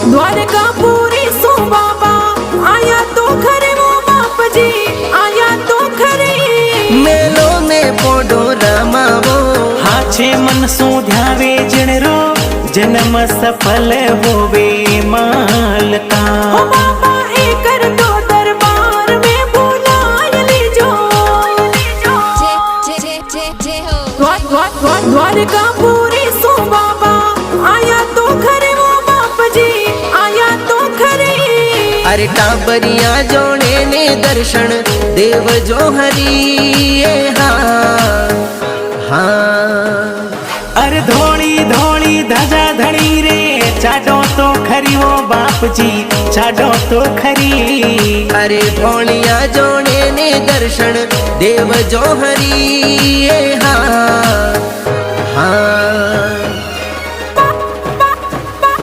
द्वारकापुरी सो बाबा आया तो खरे वो बाप जी आया तो खरे। मेलो में पोडो रमावो हाछे मन सो ध्यावे जिणरो जन्म सफल होवे मालका। ओ बाबा ए कर दो दरबार में बुलाय लीजो। द्वारकापुरी सो बाबा आया तो खरे वो बाप जी आया तो खरे। अरे टाबरिया जोड़े ने दर्शन देव जो हरी हाँ हाँ। अरे धोली धोली धजा धड़ी रे चाडो तो खरी वो बाप जी चाडो तो खरी। अरे भोलिया जोड़े ने दर्शन देव जो हरी हाँ हाँ।